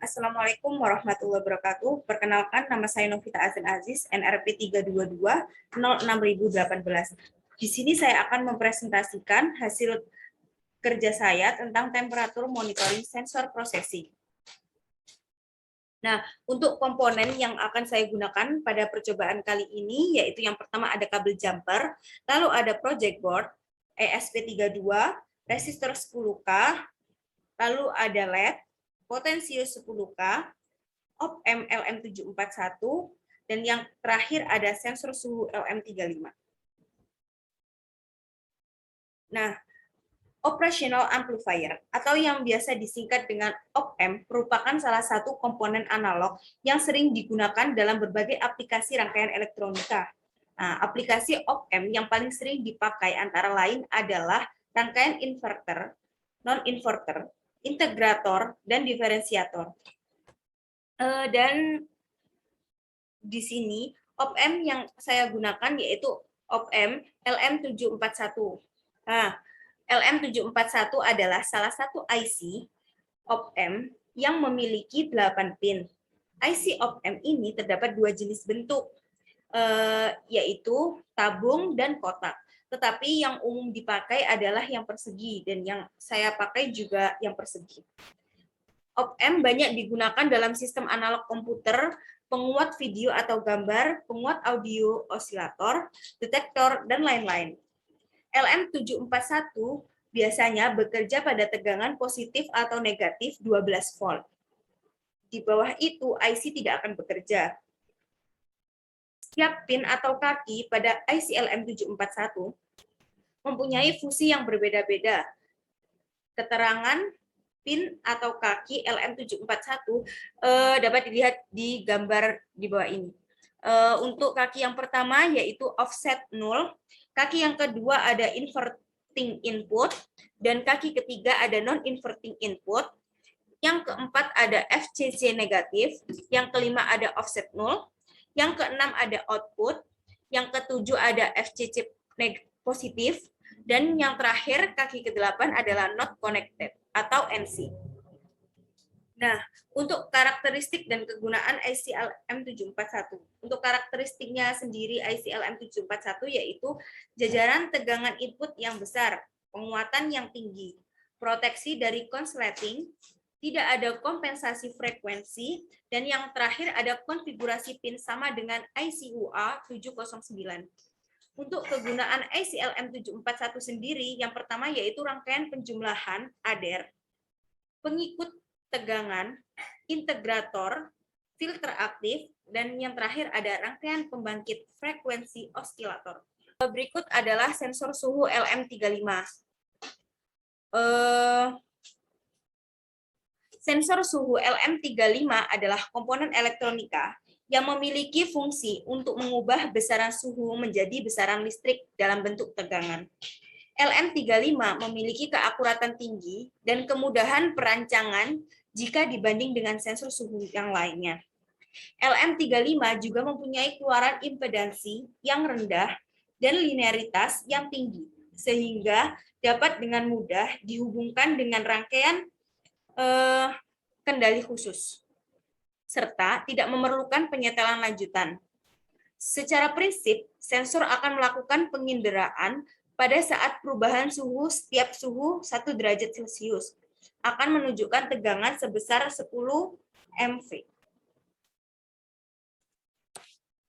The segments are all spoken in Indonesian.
Assalamualaikum warahmatullahi wabarakatuh. Perkenalkan, nama saya Novita Azan Aziz, NRP 322-06018. Di sini saya akan mempresentasikan hasil kerja saya tentang temperatur monitoring sensor processing. Nah, untuk komponen yang akan saya gunakan pada percobaan kali ini, yaitu yang pertama ada kabel jumper, lalu ada project board, ESP32, resistor 10K, lalu ada LED, potensius 10K, op-amp LM741, dan yang terakhir ada sensor suhu LM35. Nah, operational amplifier atau yang biasa disingkat dengan op-amp merupakan salah satu komponen analog yang sering digunakan dalam berbagai aplikasi rangkaian elektronika. Nah, aplikasi op-amp yang paling sering dipakai antara lain adalah rangkaian inverter, non-inverter, integrator, dan diferensiator. Dan di sini op-amp yang saya gunakan yaitu op-amp LM741. Nah, LM741 adalah salah satu IC op-amp yang memiliki 8 pin. IC op-amp ini terdapat dua jenis bentuk, yaitu tabung dan kotak. Tetapi yang umum dipakai adalah yang persegi, dan yang saya pakai juga yang persegi. Op-amp banyak digunakan dalam sistem analog komputer, penguat video atau gambar, penguat audio osilator, detektor, dan lain-lain. LM741 biasanya bekerja pada tegangan positif atau negatif 12 volt. Di bawah itu, IC tidak akan bekerja. Setiap pin atau kaki pada IC LM741 mempunyai fungsi yang berbeda-beda. Keterangan pin atau kaki LM741 dapat dilihat di gambar di bawah ini. Untuk kaki yang pertama yaitu offset 0, kaki yang kedua ada inverting input, dan kaki ketiga ada non-inverting input, yang keempat ada FCC negatif, yang kelima ada offset 0, yang keenam ada output, yang ketujuh ada FCC positif, dan yang terakhir kaki ke-8 adalah not connected atau NC. Nah, untuk karakteristik dan kegunaan IC LM741. Untuk karakteristiknya sendiri IC LM741 yaitu jajaran tegangan input yang besar, penguatan yang tinggi, proteksi dari konsleting, tidak ada kompensasi frekuensi, dan yang terakhir ada konfigurasi pin sama dengan IC UA 709. Untuk kegunaan IC LM741 sendiri, yang pertama yaitu rangkaian penjumlahan ADER, pengikut tegangan, integrator, filter aktif, dan yang terakhir ada rangkaian pembangkit frekuensi osilator. Berikut adalah sensor suhu LM35. Sensor suhu LM35 adalah komponen elektronika yang memiliki fungsi untuk mengubah besaran suhu menjadi besaran listrik dalam bentuk tegangan. LM35 memiliki keakuratan tinggi dan kemudahan perancangan jika dibanding dengan sensor suhu yang lainnya. LM35 juga mempunyai keluaran impedansi yang rendah dan linearitas yang tinggi, sehingga dapat dengan mudah dihubungkan dengan rangkaian kendali khusus, serta tidak memerlukan penyetelan lanjutan. Secara prinsip, sensor akan melakukan penginderaan pada saat perubahan suhu setiap suhu 1 derajat Celcius akan menunjukkan tegangan sebesar 10 mV.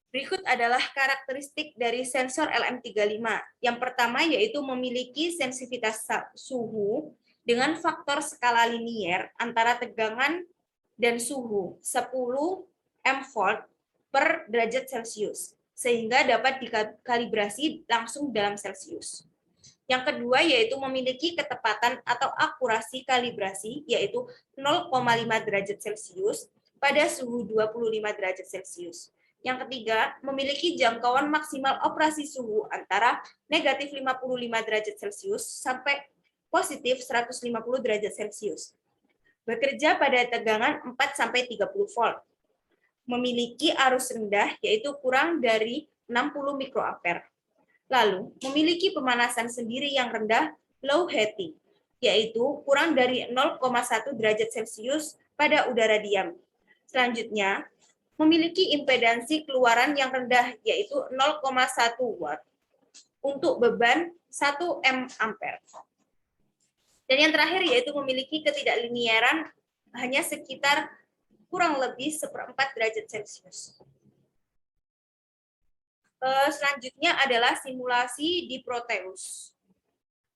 Berikut adalah karakteristik dari sensor LM35. Yang pertama yaitu memiliki sensitivitas suhu dengan faktor skala linier antara tegangan dan suhu 10 mV per derajat Celcius, sehingga dapat dikalibrasi langsung dalam Celcius. Yang kedua yaitu memiliki ketepatan atau akurasi kalibrasi yaitu 0,5 derajat Celcius pada suhu 25 derajat Celcius. Yang ketiga, memiliki jangkauan maksimal operasi suhu antara negatif 55 derajat Celcius sampai positif 150 derajat Celcius. Bekerja pada tegangan 4-30 volt. Memiliki arus rendah yaitu kurang dari 60 mikroampere. Lalu, memiliki pemanasan sendiri yang rendah, low heating, yaitu kurang dari 0,1 derajat Celcius pada udara diam. Selanjutnya, memiliki impedansi keluaran yang rendah, yaitu 0,1 watt untuk beban 1 M ampere. Dan yang terakhir yaitu memiliki ketidaklinearan hanya sekitar kurang lebih 1/4 derajat Celcius. Selanjutnya adalah simulasi di Proteus.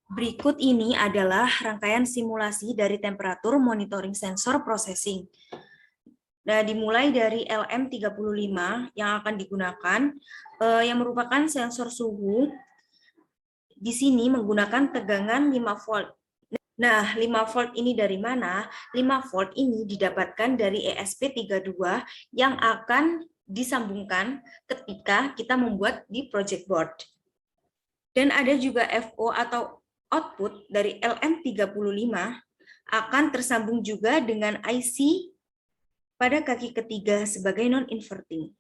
Berikut ini adalah rangkaian simulasi dari temperatur monitoring sensor processing. Nah, dimulai dari LM35 yang akan digunakan, yang merupakan sensor suhu. Di sini menggunakan tegangan 5 volt. Nah, 5 volt ini dari mana? 5 volt ini didapatkan dari ESP32 yang akan disambungkan ketika kita membuat di project board. Dan ada juga FO atau output dari LM35 akan tersambung juga dengan IC pada kaki ketiga sebagai non-inverting.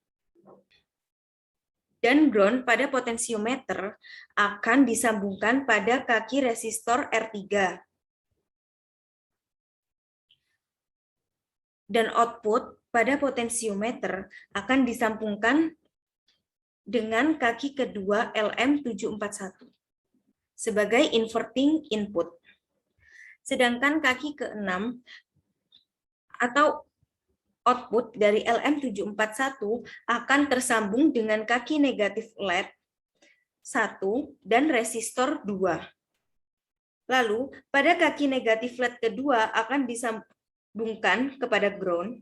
Dan ground pada potensiometer akan disambungkan pada kaki resistor R3. Dan output pada potensiometer akan disambungkan dengan kaki kedua LM741 sebagai inverting input. Sedangkan kaki ke-6 atau output dari LM741 akan tersambung dengan kaki negatif LED 1 dan resistor 2. Lalu, pada kaki negatif LED kedua akan disambungkan kepada ground.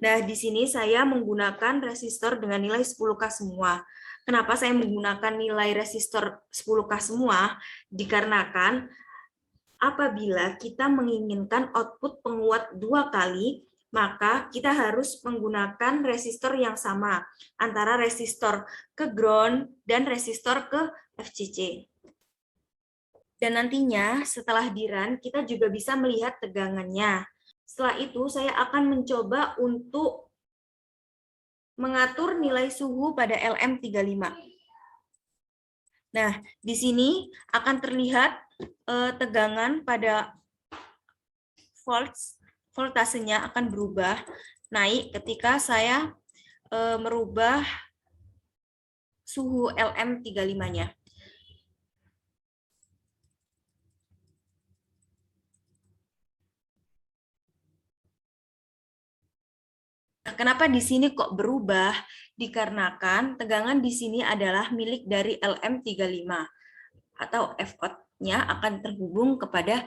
Nah, di sini saya menggunakan resistor dengan nilai 10K semua. Kenapa saya menggunakan nilai resistor 10K semua? Dikarenakan apabila kita menginginkan output penguat 2 kali, maka kita harus menggunakan resistor yang sama antara resistor ke ground dan resistor ke FCC. Dan nantinya setelah di-run, kita juga bisa melihat tegangannya. Setelah itu, saya akan mencoba untuk mengatur nilai suhu pada LM35. Nah, di sini akan terlihat tegangan pada voltasenya akan berubah naik ketika saya merubah suhu LM35-nya. Kenapa di sini kok berubah? Dikarenakan tegangan di sini adalah milik dari LM35 atau F-out-nya akan terhubung kepada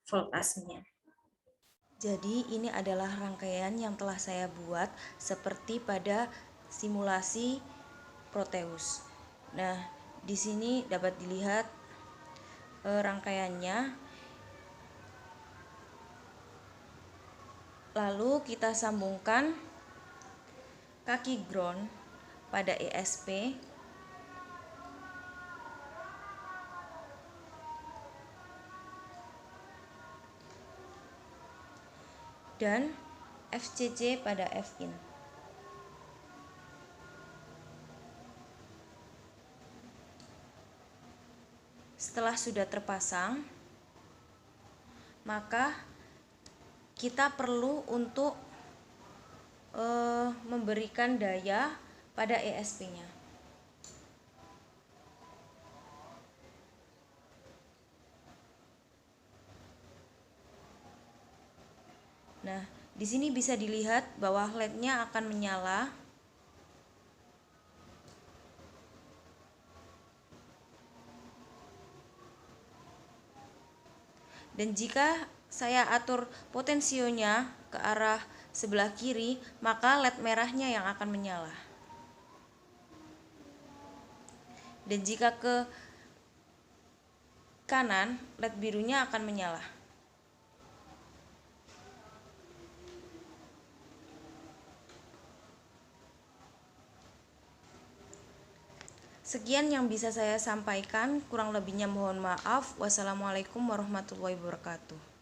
voltasenya. Jadi ini adalah rangkaian yang telah saya buat seperti pada simulasi Proteus. Nah, di sini dapat dilihat rangkaiannya. Lalu kita sambungkan kaki ground pada ESP dan FCC pada Fin. Setelah sudah terpasang, maka kita perlu untuk memberikan daya pada ESP-nya. Nah, di sini bisa dilihat bahwa LED-nya akan menyala. Dan jika saya atur potensionya ke arah sebelah kiri, maka LED merahnya yang akan menyala. Dan jika ke kanan, LED birunya akan menyala. Sekian yang bisa saya sampaikan, kurang lebihnya mohon maaf. Wassalamualaikum warahmatullahi wabarakatuh.